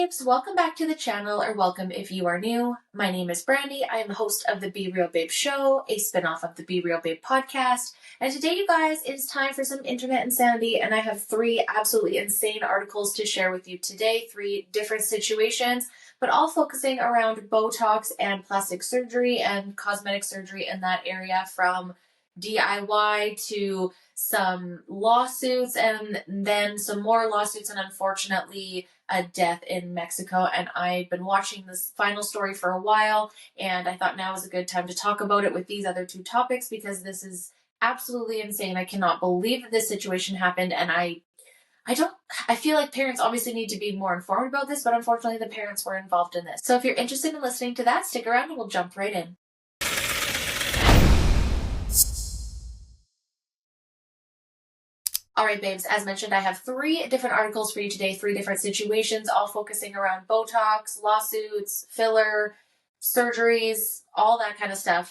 babes, welcome back to the channel, or welcome if you are new. My name is Brandy. I am the host of the Be Real Babe show, a spinoff of the Be Real Babe podcast. And today, you guys, it is time for some internet insanity, and I have 3 absolutely insane articles to share with you today, 3 different situations, but all focusing around Botox and plastic surgery and cosmetic surgery in that area, from DIY to some lawsuits and then some more lawsuits, and unfortunately a death in Mexico. And I've been watching this final story for a while, and I thought now is a good time to talk about it with these other 2 topics because this is absolutely insane. I cannot believe that this situation happened, and I feel like parents obviously need to be more informed about this, but unfortunately the parents were involved in this. So if you're interested in listening to that, stick around and we'll jump right in. All right, babes, as mentioned, I have 3 different articles for you today, 3 different situations, all focusing around Botox, lawsuits, filler, surgeries, all that kind of stuff.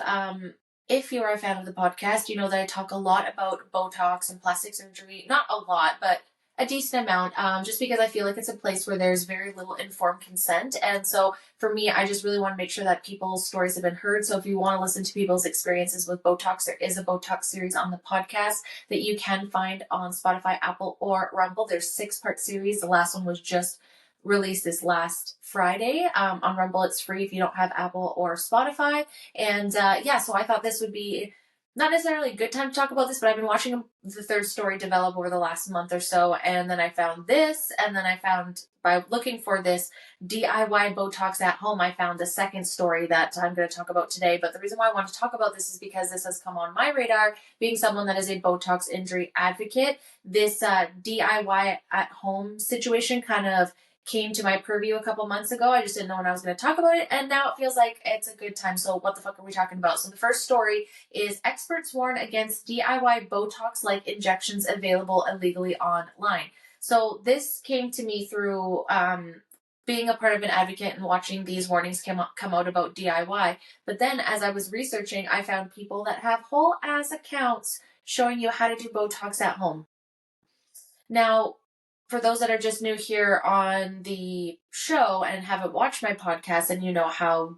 If you're a fan of the podcast, you know that I talk a lot about Botox and plastic surgery. Not a lot, but a decent amount, just because I feel like it's a place where there's very little informed consent. And so for me, I just really want to make sure that people's stories have been heard. So if you want to listen to people's experiences with Botox, there is a Botox series on the podcast that you can find on Spotify, Apple, or Rumble. There's 6-part series. The last one was just released this last Friday. On Rumble, it's free if you don't have Apple or Spotify. And so I thought this would be not necessarily a good time to talk about this, but I've been watching the 3rd story develop over the last month or so, and then I found this, and then I found, by looking for this DIY Botox at home, I found the 2nd story that I'm going to talk about today. But the reason why I want to talk about this is because this has come on my radar, being someone that is a Botox injury advocate. This DIY at home situation kind of came to my purview a couple months ago. I just didn't know when I was going to talk about it, and now it feels like it's a good time. So what the fuck are we talking about? So the first story is experts warn against DIY Botox-like injections available illegally online. So this came to me through being a part of an advocate and watching these warnings come out about DIY. But then as I was researching, I found people that have whole ass accounts showing you how to do Botox at home. Now, for those that are just new here on the show and haven't watched my podcast, and you know how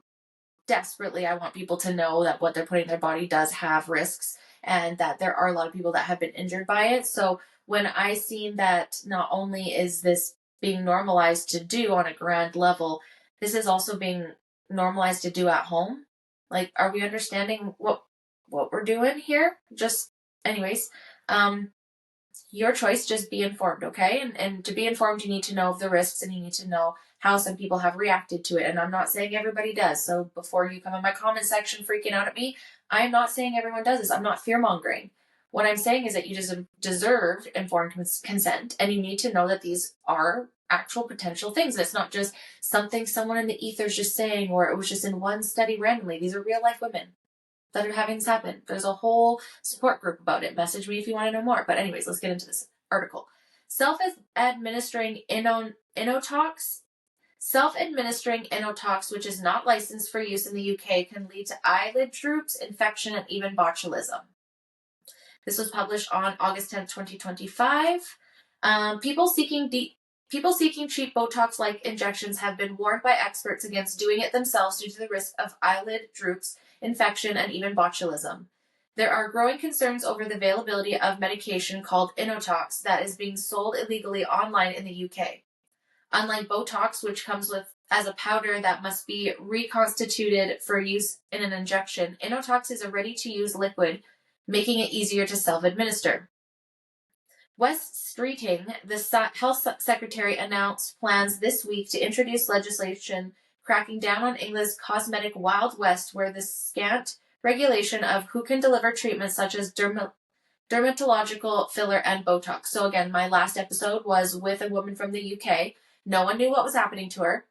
desperately I want people to know that what they're putting in their body does have risks, and that there are a lot of people that have been injured by it. So when I seen that not only is this being normalized to do on a grand level, this is also being normalized to do at home. Like, are we understanding what we're doing here? Just anyways, your choice, just be informed, okay? And to be informed, you need to know of the risks, and you need to know how some people have reacted to it. And I'm not saying everybody does. So before you come in my comment section freaking out at me, I'm not saying everyone does this. I'm not fear-mongering. What I'm saying is that you deserve informed consent, and you need to know that these are actual potential things. It's not just something someone in the ether is just saying, or it was just in one study randomly. These are real-life women that are having this happen. There's a whole support group about it. Message me if you want to know more. But anyways, let's get into this article. Self-administering Inotox, which is not licensed for use in the UK, can lead to eyelid droops, infection, and even botulism. This was published on August 10th, 2025. People seeking cheap Botox-like injections have been warned by experts against doing it themselves due to the risk of eyelid droops, infection, and even botulism. There are growing concerns over the availability of medication called Inotox that is being sold illegally online in the UK. Unlike Botox, which comes as a powder that must be reconstituted for use in an injection, Inotox is a ready-to-use liquid, making it easier to self-administer. Wes Streeting, the health secretary, announced plans this week to introduce legislation cracking down on England's cosmetic Wild West, where the scant regulation of who can deliver treatments such as dermatological filler and Botox. So again, my last episode was with a woman from the UK. No one knew what was happening to her.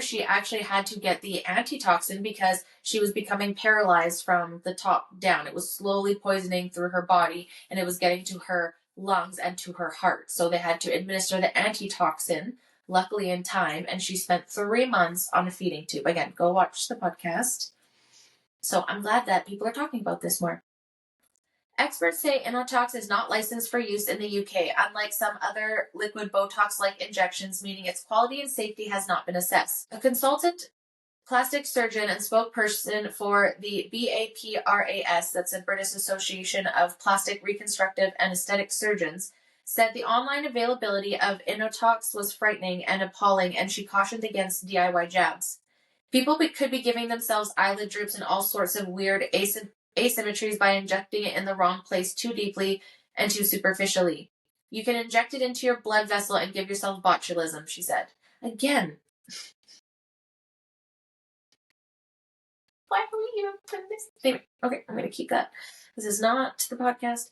She actually had to get the antitoxin because she was becoming paralyzed from the top down. It was slowly poisoning through her body, and it was getting to her lungs and to her heart. So they had to administer the antitoxin, luckily in time, and she spent 3 months on a feeding tube. Again, go watch the podcast. So I'm glad that people are talking about this more. Experts say Botox is not licensed for use in the UK, unlike some other liquid Botox-like injections, meaning its quality and safety has not been assessed. A consultant plastic surgeon and spokesperson for the BAPRAS, that's a British Association of Plastic Reconstructive and Aesthetic Surgeons, said the online availability of Botox was frightening and appalling, and she cautioned against DIY jabs. People could be giving themselves eyelid droops and all sorts of weird asymmetries by injecting it in the wrong place too deeply and too superficially. You can inject it into your blood vessel and give yourself botulism, she said. Again, why are we even putting this? Anyway, okay, I'm going to keep that. This is not the podcast.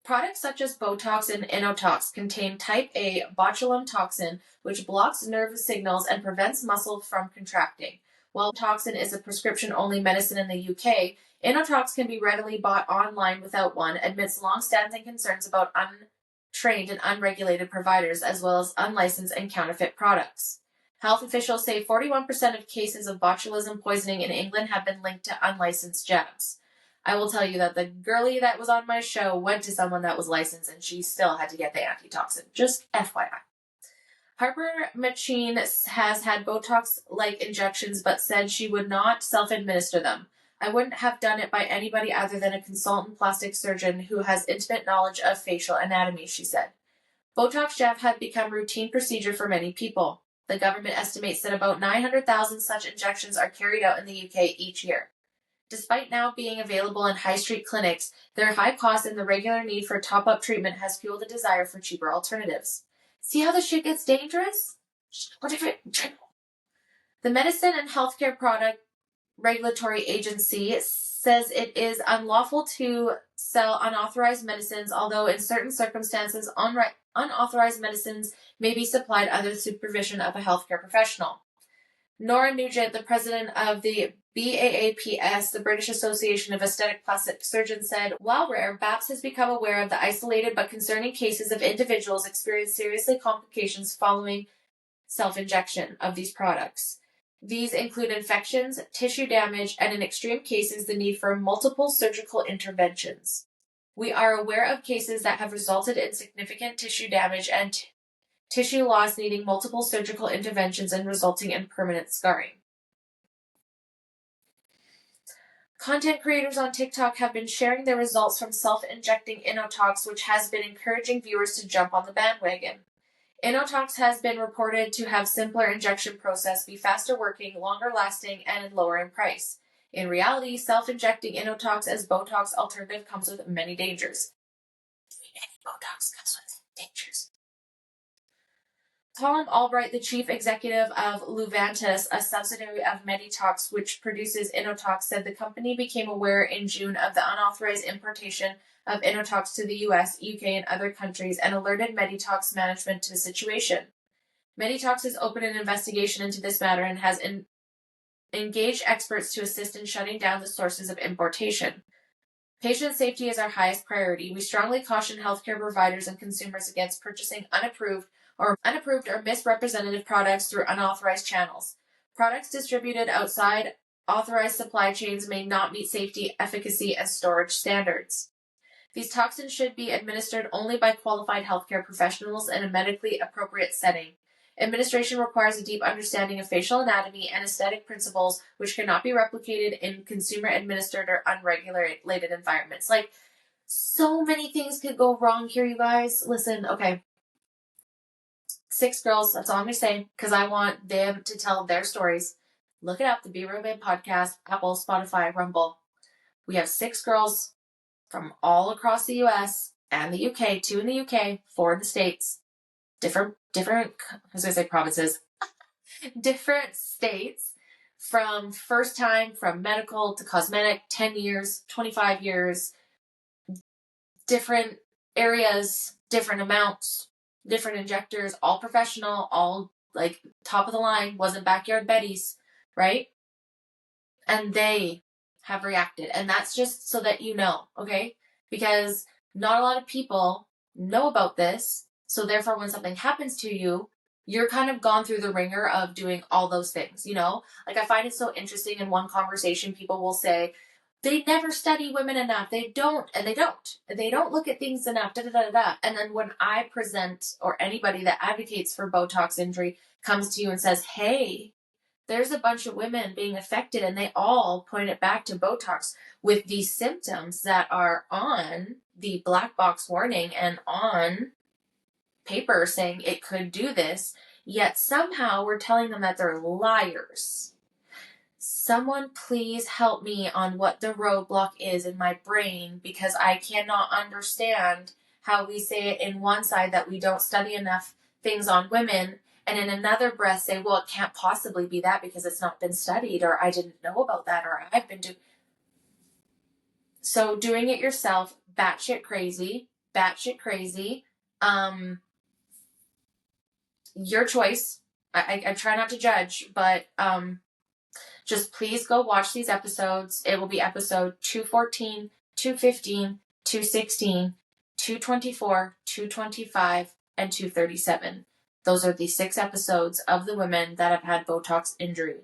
Products such as Botox and Botox contain type A botulinum toxin, which blocks nerve signals and prevents muscle from contracting. While toxin is a prescription-only medicine in the UK, Botox can be readily bought online without one, amidst long-standing concerns about untrained and unregulated providers, as well as unlicensed and counterfeit products. Health officials say 41% of cases of botulism poisoning in England have been linked to unlicensed jabs. I will tell you that the girlie that was on my show went to someone that was licensed and she still had to get the antitoxin. Just FYI. Harper Machine has had Botox-like injections but said she would not self-administer them. I wouldn't have done it by anybody other than a consultant plastic surgeon who has intimate knowledge of facial anatomy, she said. Botox jab had become routine procedure for many people. The government estimates that about 900,000 such injections are carried out in the UK each year. Despite now being available in high street clinics, their high cost and the regular need for top-up treatment has fueled a desire for cheaper alternatives. See how the shit gets dangerous? The Medicine and Healthcare Product Regulatory Agency says it is unlawful to sell unauthorized medicines, although in certain circumstances, unauthorized medicines may be supplied under the supervision of a healthcare professional. Nora Nugent, the president of the BAAPS, the British Association of Aesthetic Plastic Surgeons, said, while rare, BAPS has become aware of the isolated but concerning cases of individuals experiencing serious complications following self-injection of these products. These include infections, tissue damage, and in extreme cases, the need for multiple surgical interventions. We are aware of cases that have resulted in significant tissue damage and tissue loss needing multiple surgical interventions and resulting in permanent scarring. Content creators on TikTok have been sharing their results from self-injecting Botox, which has been encouraging viewers to jump on the bandwagon. Botox has been reported to have simpler injection process, be faster working, longer lasting, and lower in price. In reality, self-injecting Botox as Botox alternative comes with many dangers. Botox comes with dangers. Tom Albright, the chief executive of Luvantis, a subsidiary of Meditox, which produces Botox, said the company became aware in June of the unauthorized importation of Botox to the US, UK, and other countries and alerted Meditox management to the situation. Meditox has opened an investigation into this matter and has engaged experts to assist in shutting down the sources of importation. Patient safety is our highest priority. We strongly caution healthcare providers and consumers against purchasing unapproved or misrepresentative products through unauthorized channels. Products distributed outside authorized supply chains may not meet safety, efficacy, and storage standards. These toxins should be administered only by qualified healthcare professionals in a medically appropriate setting. Administration requires a deep understanding of facial anatomy and aesthetic principles, which cannot be replicated in consumer-administered or unregulated environments. Like, so many things could go wrong here, you guys. Listen, okay. 6 girls, that's all I'm going to say, because I want them to tell their stories. Look it up, the Be Real Babe podcast, Apple, Spotify, Rumble. We have 6 girls from all across the US and the UK, 2 in the UK, 4 in the States, different, I was going to say provinces, different states, from first time, from medical to cosmetic, 10 years, 25 years, different areas, different amounts, different injectors, all professional, all like top of the line, wasn't Backyard Betty's, right? And they have reacted. And that's just so that you know, okay? Because not a lot of people know about this. So therefore, when something happens to you, you're kind of gone through the ringer of doing all those things, you know? Like, I find it so interesting in one conversation, people will say, they never study women enough. They don't look at things enough. Da, da, da, da. And then when I present, or anybody that advocates for Botox injury comes to you and says, hey, there's a bunch of women being affected, and they all point it back to Botox with these symptoms that are on the black box warning and on paper saying it could do this, yet somehow we're telling them that they're liars. Someone please help me on what the roadblock is in my brain, because I cannot understand how we say it in one side that we don't study enough things on women, and in another breath say, well, it can't possibly be that because it's not been studied, or I didn't know about that, or I've been doing. So doing it yourself, batshit crazy. Your choice. I try not to judge, but just please go watch these episodes. It will be episode 214, 215, 216, 224, 225, and 237. Those are the 6 episodes of the women that have had Botox injury.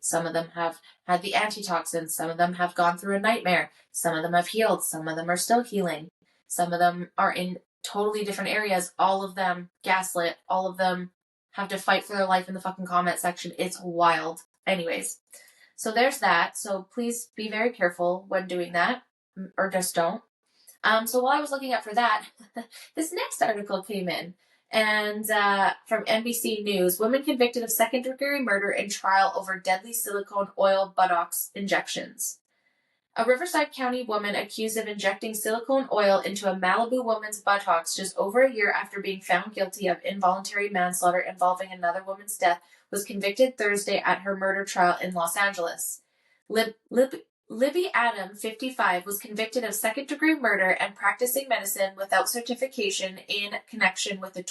Some of them have had the antitoxins. Some of them have gone through a nightmare. Some of them have healed. Some of them are still healing. Some of them are in totally different areas. All of them gaslit. All of them have to fight for their life in the fucking comment section. It's wild. Anyways, so there's that. So please be very careful when doing that, or just don't. So while I was looking up for that, this next article came in, and from NBC News, women convicted of second-degree murder in trial over deadly silicone oil Botox injections. A Riverside County woman accused of injecting silicone oil into a Malibu woman's buttocks just over a year after being found guilty of involuntary manslaughter involving another woman's death was convicted Thursday at her murder trial in Los Angeles. Libby Adam, 55, was convicted of second-degree murder and practicing medicine without certification in connection with the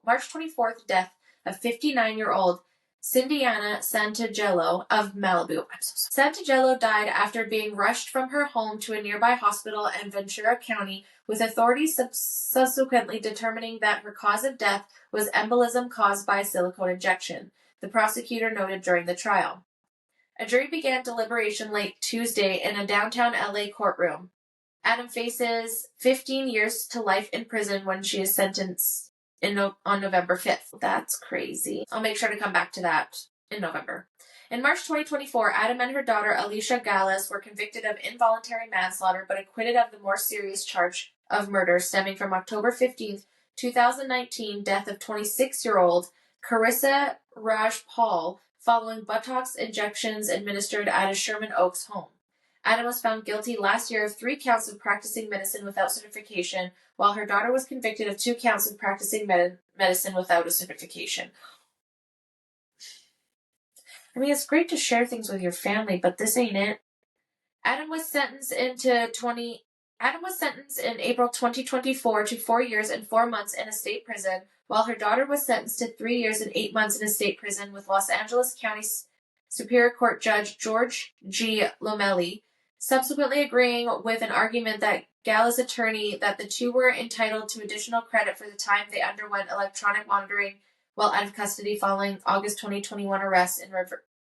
March 24th death of 59-year-old Cindiana Santagello of Malibu. I'm so sorry. Santagello died after being rushed from her home to a nearby hospital in Ventura County, with authorities subsequently determining that her cause of death was embolism caused by a silicone injection, the prosecutor noted during the trial. A jury began deliberation late Tuesday in a downtown LA courtroom. Adam faces 15 years to life in prison when she is sentenced on November 5th. That's crazy. I'll make sure to come back to that in November. In March 2024, Adam and her daughter Alicia Gallus were convicted of involuntary manslaughter but acquitted of the more serious charge of murder stemming from October 15th, 2019 death of 26-year-old Carissa Rajpal following Botox injections administered at a Sherman Oaks home. Adam was found guilty last year of 3 counts of practicing medicine without certification, while her daughter was convicted of 2 counts of practicing medicine without a certification. I mean, it's great to share things with your family, but this ain't it. Adam was sentenced in April 2024 to 4 years and 4 months in a state prison, while her daughter was sentenced to 3 years and 8 months in a state prison, with Los Angeles County Superior Court Judge George G. Lomelli subsequently agreeing with an argument that Gallus' attorney that the two were entitled to additional credit for the time they underwent electronic monitoring while out of custody following August 2021 arrest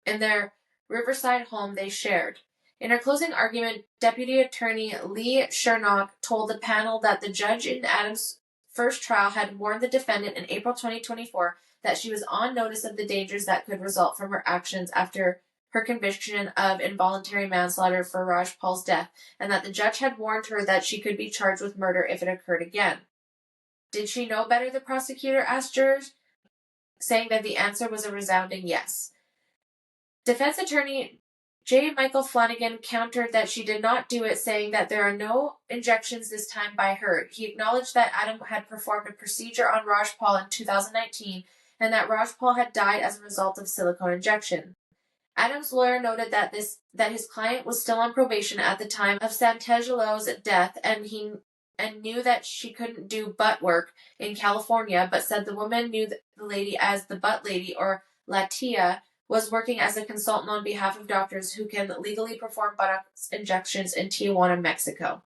in their Riverside home they shared. In her closing argument, Deputy Attorney Lee Shernock told the panel that the judge in Adams' first trial had warned the defendant in April 2024 that she was on notice of the dangers that could result from her actions after her conviction of involuntary manslaughter for Rajpal's death, and that the judge had warned her that she could be charged with murder if it occurred again. Did she know better, the prosecutor asked jurors, saying that the answer was a resounding yes. Defense attorney J. Michael Flanagan countered that she did not do it, saying that there are no injections this time by her. He acknowledged that Adam had performed a procedure on Rajpal in 2019 and that Rajpal had died as a result of silicone injection. Adam's lawyer noted that his client was still on probation at the time of Santagello's death and knew that she couldn't do butt work in California, but said the woman knew the lady as the butt lady, or Latia, was working as a consultant on behalf of doctors who can legally perform Botox injections in Tijuana, Mexico.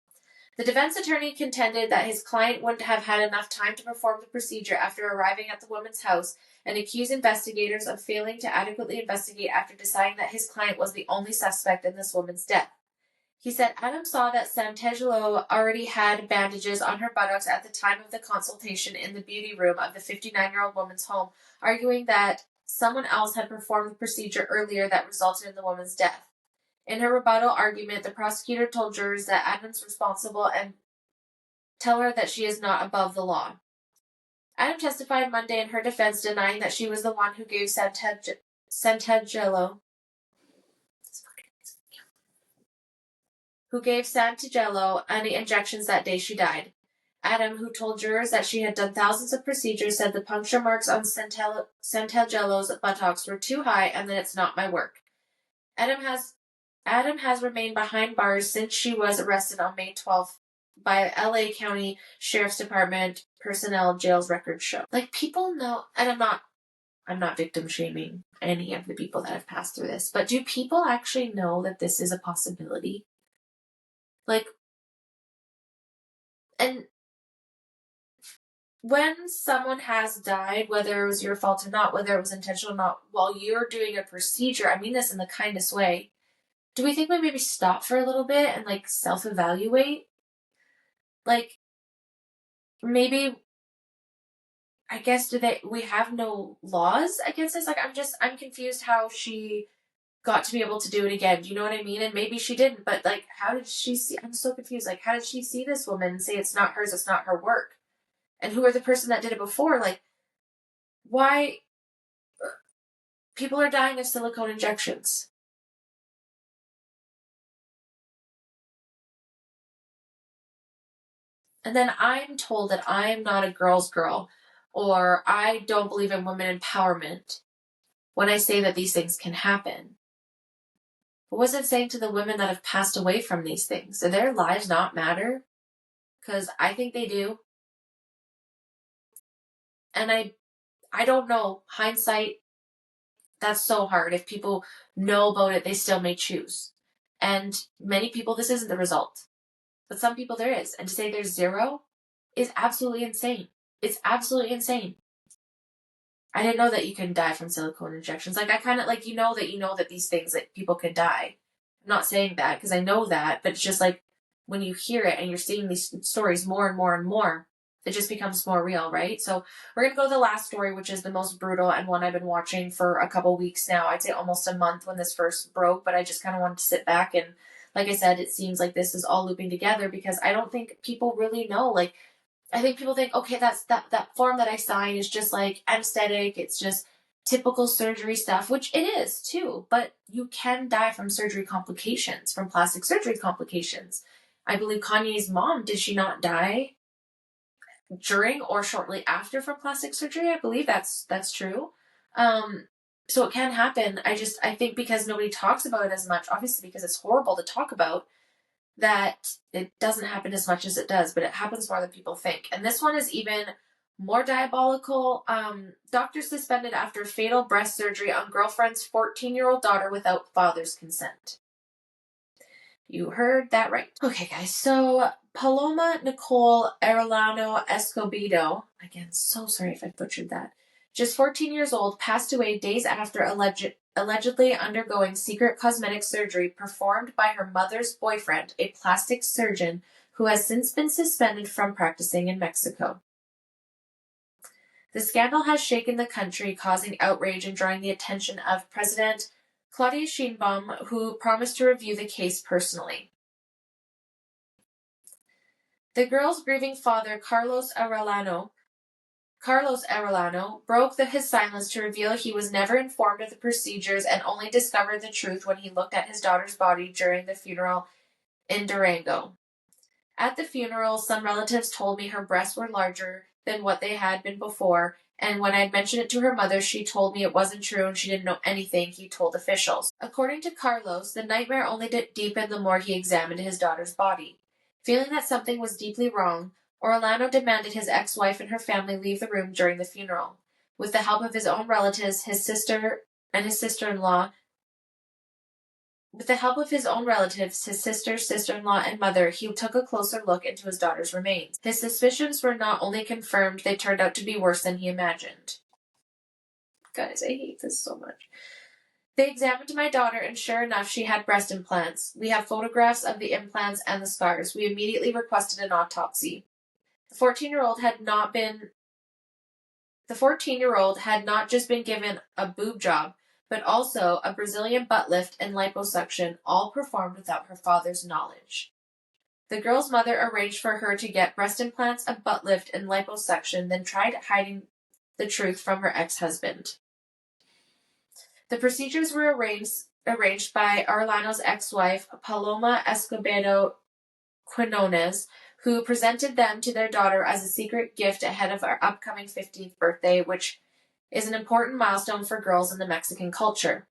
The defense attorney contended that his client wouldn't have had enough time to perform the procedure after arriving at the woman's house and accused investigators of failing to adequately investigate after deciding that his client was the only suspect in this woman's death. He said Adam saw that Santangelo already had bandages on her buttocks at the time of the consultation in the beauty room of the 59-year-old woman's home, arguing that someone else had performed the procedure earlier that resulted in the woman's death. In her rebuttal argument, the prosecutor told jurors that Adam's responsible and tell her that she is not above the law. Adam testified Monday in her defense, denying that she was the one who gave Santangelo any injections that day she died. Adam, who told jurors that she had done thousands of procedures, said the puncture marks on Santangelo's buttocks were too high and that it's not my work. Adam has remained behind bars since she was arrested on May 12th by LA County Sheriff's Department personnel, jail's records show. Like, people know, and I'm not victim shaming any of the people that have passed through this, but do people actually know that this is a possibility? Like, and when someone has died, whether it was your fault or not, whether it was intentional or not, while you're doing a procedure, I mean this in the kindest way, do we think we maybe stop for a little bit and like self-evaluate? Like, maybe, I guess, we have no laws against this? Like, I'm confused how she got to be able to do it again. Do you know what I mean? And maybe she didn't, but like, how did she see? I'm so confused. Like, how did she see this woman and say it's not hers, it's not her work? And who are the person that did it before? Like, why people are dying of silicone injections? And then I'm told that I'm not a girl's girl, or I don't believe in women empowerment when I say that these things can happen. But what's it saying to the women that have passed away from these things? Do their lives not matter? Because I think they do. And I don't know. Hindsight, that's so hard. If people know about it, they still may choose. And many people, this isn't the result. But some people there is. And to say there's zero is absolutely insane. It's absolutely insane. I didn't know that you can die from silicone injections. Like, I kind of, like, you know that these things, that people can die. I'm not saying that because I know that, but it's just like, when you hear it and you're seeing these stories more and more and more, it just becomes more real, right? So we're going to go to the last story, which is the most brutal and one I've been watching for a couple weeks now. I'd say almost a month when this first broke, but I just kind of wanted to sit back and, like I said, it seems like this is all looping together because I don't think people really know. Like, I think people think, okay, that form that I sign is just like anesthetic. It's just typical surgery stuff, which it is too. But you can die from surgery complications, from plastic surgery complications. I believe Kanye's mom, did she not die during or shortly after from plastic surgery? I believe that's true. So it can happen. I think because nobody talks about it as much, obviously because it's horrible to talk about, that it doesn't happen as much as it does, but it happens more than people think. And this one is even more diabolical. Doctor suspended after fatal breast surgery on girlfriend's 14-year-old daughter without father's consent. You heard that right. Okay, guys, so Paloma Nicole Arellano Escobedo, again, so sorry if I butchered that, just 14 years old, passed away days after allegedly undergoing secret cosmetic surgery performed by her mother's boyfriend, a plastic surgeon who has since been suspended from practicing in Mexico. The scandal has shaken the country, causing outrage and drawing the attention of President Claudia Sheinbaum, who promised to review the case personally. The girl's grieving father, Carlos Arellano, broke his silence to reveal he was never informed of the procedures and only discovered the truth when he looked at his daughter's body during the funeral in Durango. At the funeral, some relatives told me her breasts were larger than what they had been before, and when I mentioned it to her mother, she told me it wasn't true and she didn't know anything, he told officials. According to Carlos, the nightmare only deepened the more he examined his daughter's body. Feeling that something was deeply wrong, Orlando demanded his ex-wife and her family leave the room during the funeral. With the help of his own relatives, his sister and his sister-in-law, sister-in-law, and mother, he took a closer look into his daughter's remains. His suspicions were not only confirmed, they turned out to be worse than he imagined. Guys, I hate this so much. They examined my daughter, and sure enough, she had breast implants. We have photographs of the implants and the scars. We immediately requested an autopsy. The 14-year-old had not been The 14-year-old had not just been given a boob job, but also a Brazilian butt lift and liposuction, all performed without her father's knowledge. The girl's mother arranged for her to get breast implants, a butt lift, and liposuction, then tried hiding the truth from her ex-husband. The procedures were arranged by Arellano's ex-wife, Paloma Escobedo Quinones, who presented them to their daughter as a secret gift ahead of our upcoming 15th birthday, which is an important milestone for girls in the Mexican culture.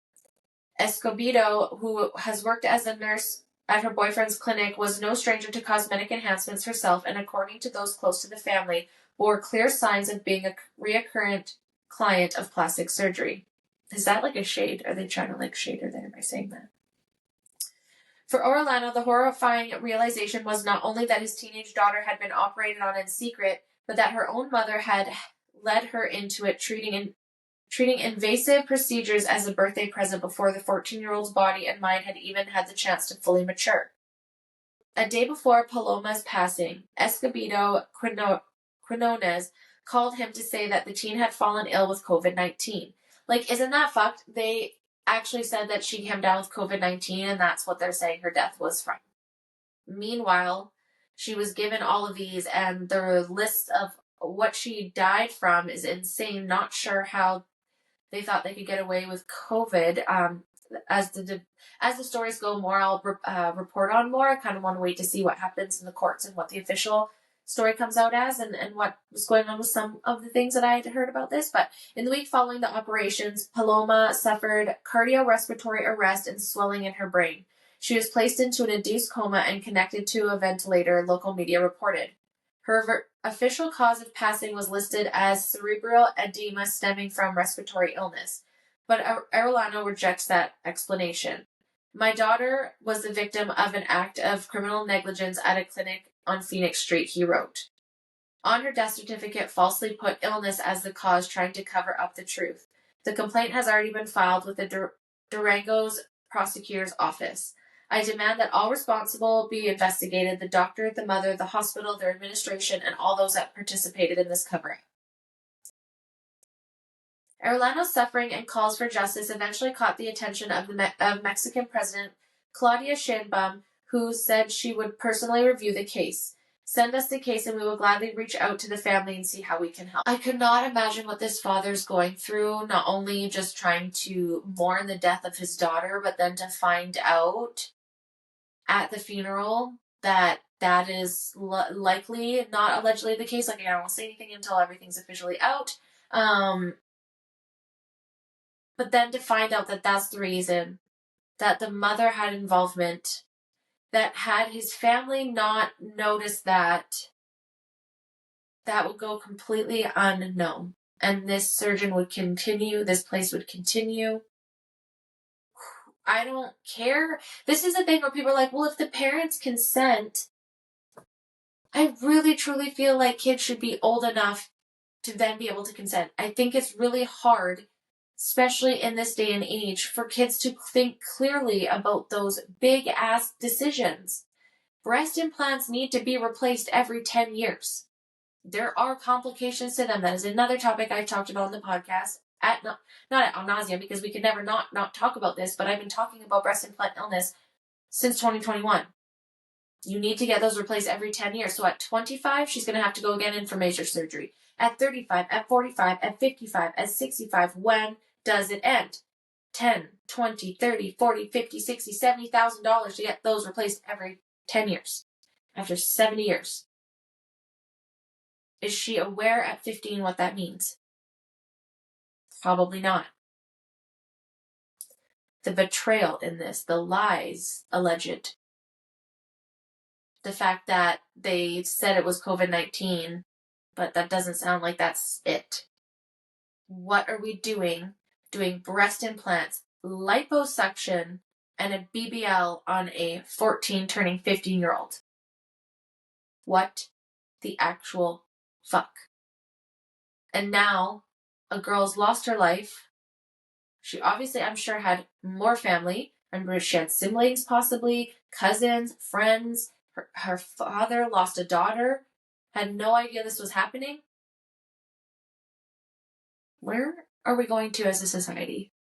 Escobedo, who has worked as a nurse at her boyfriend's clinic, was no stranger to cosmetic enhancements herself, and according to those close to the family, bore clear signs of being a recurrent client of plastic surgery. Is that like a shade? Are they trying to shade her there by saying that? For Orellano, the horrifying realization was not only that his teenage daughter had been operated on in secret, but that her own mother had led her into it, treating invasive procedures as a birthday present before the 14-year-old's body and mind had even had the chance to fully mature. A day before Paloma's passing, Escobedo Quinones called him to say that the teen had fallen ill with COVID-19. Isn't that fucked? They actually said that she came down with COVID-19, and that's what they're saying her death was from. Meanwhile, she was given all of these, and the list of what she died from is insane. Not sure how they thought they could get away with COVID. As the stories go more, I'll report on more. I kind of want to wait to see what happens in the courts and what the official story comes out as, and what was going on with some of the things that I had heard about this. But in the week following the operations, Paloma suffered cardiorespiratory arrest and swelling in her brain. She was placed into an induced coma and connected to a ventilator, local media reported. Her official cause of passing was listed as cerebral edema stemming from respiratory illness, but Arellano rejects that explanation. My daughter was the victim of an act of criminal negligence at a clinic on Phoenix Street, he wrote. On her death certificate, falsely put illness as the cause, trying to cover up the truth. The complaint has already been filed with the Durango's prosecutor's office. I demand that all responsible be investigated, the doctor, the mother, the hospital, their administration, and all those that participated in this cover-up. Arellano's suffering and calls for justice eventually caught the attention of Mexican President Claudia Sheinbaum, who said she would personally review the case. Send us the case and we will gladly reach out to the family and see how we can help. I could not imagine what this father's going through, not only just trying to mourn the death of his daughter, but then to find out at the funeral that is likely, not allegedly the case. I won't say anything until everything's officially out. But then to find out that that's the reason, that the mother had involvement, that had his family not noticed that would go completely unknown. And this surgeon would continue, this place would continue. I don't care. This is a thing where people are like, well, if the parents consent, I really truly feel like kids should be old enough to then be able to consent. I think it's really hard, especially in this day and age, for kids to think clearly about those big ass decisions. Breast implants need to be replaced every 10 years. There are complications to them. That is another topic I've talked about on the podcast, not ad nauseum, because we can never not talk about this, but I've been talking about breast implant illness since 2021. You need to get those replaced every 10 years. So at 25, she's going to have to go again in for major surgery. At 35, at 45, at 55, at 65, when does it end? 10, 20, 30, 40, 50, 60, $70,000 to get those replaced every 10 years. After 70 years. Is she aware at 15 what that means? Probably not. The betrayal in this, the lies alleged, the fact that they said it was COVID-19, but that doesn't sound like that's it. What are we doing? Doing breast implants, liposuction, and a BBL on a 14 turning 15-year-old. What the actual fuck? And now a girl's lost her life. She obviously, I'm sure, had more family. Remember, she had siblings, possibly, cousins, friends. Her father lost a daughter, had no idea this was happening. Where are we going to as a society?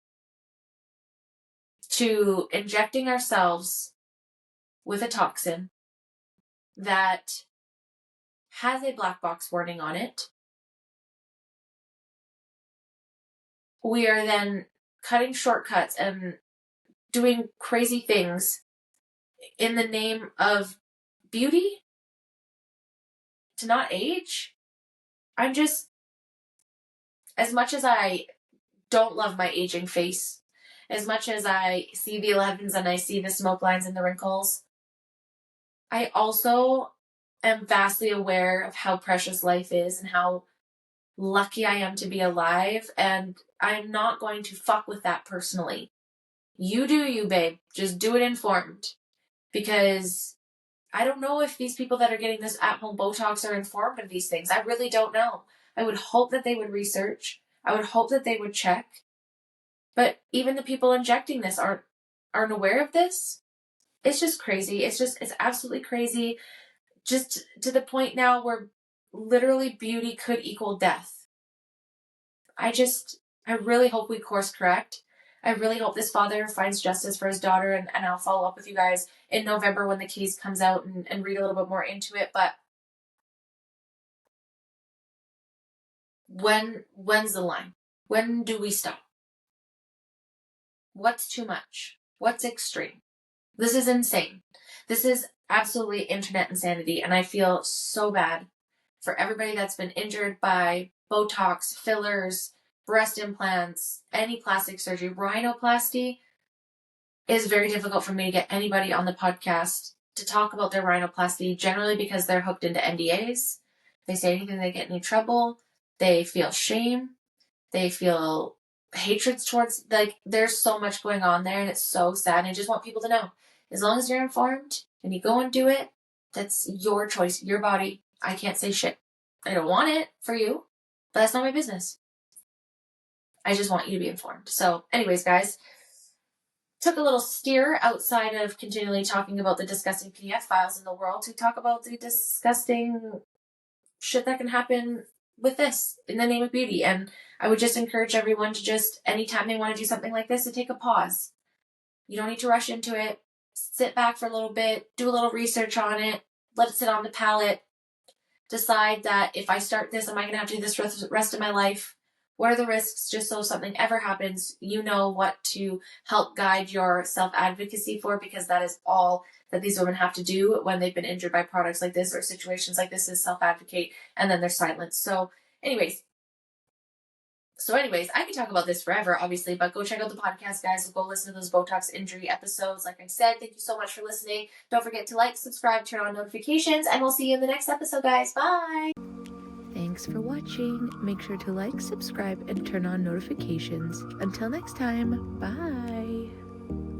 To injecting ourselves with a toxin that has a black box warning on it. We are then cutting shortcuts and doing crazy things in the name of beauty to not age. I'm just, as much as I don't love my aging face, as much as I see the 11s and I see the smoke lines and the wrinkles, I also am vastly aware of how precious life is and how lucky I am to be alive, and I'm not going to fuck with that personally. You do you, babe. Just do it informed. Because I don't know if these people that are getting this at-home Botox are informed of these things. I really don't know. I would hope that they would research. I would hope that they would check. But even the people injecting this aren't aware of this. It's just crazy. It's absolutely crazy. Just to the point now where literally beauty could equal death. I really hope we course correct. I really hope this father finds justice for his daughter, and I'll follow up with you guys in November when the case comes out and read a little bit more into it. But when's the line? When do we stop? What's too much? What's extreme? This is insane. This is absolutely internet insanity, and I feel so bad for everybody that's been injured by Botox, fillers, breast implants, any plastic surgery. Rhinoplasty is very difficult for me to get anybody on the podcast to talk about their rhinoplasty, generally because they're hooked into NDAs. They say anything, they get in trouble. They feel shame. They feel hatred towards, like, there's so much going on there, and it's so sad. And I just want people to know, as long as you're informed and you go and do it, that's your choice, your body. I can't say shit. I don't want it for you, but that's not my business. I just want you to be informed. So anyways, guys, took a little steer outside of continually talking about the disgusting PDF files in the world to talk about the disgusting shit that can happen with this in the name of beauty. And I would just encourage everyone to just, anytime they want to do something like this, to take a pause. You don't need to rush into it. Sit back for a little bit, do a little research on it, let it sit on the palate, decide that if I start this, am I going to have to do this for the rest of my life? What are the risks? Just so if something ever happens, you know what to help guide your self-advocacy for, because that is all that these women have to do when they've been injured by products like this or situations like this, is self-advocate, and then they're silenced. So anyways, I can talk about this forever, obviously, but go check out the podcast, guys. Go listen to those Botox injury episodes. Like I said, thank you so much for listening. Don't forget to like, subscribe, turn on notifications, and we'll see you in the next episode, guys. Bye! Thanks for watching. Make sure to like, subscribe, and turn on notifications. Until next time, bye!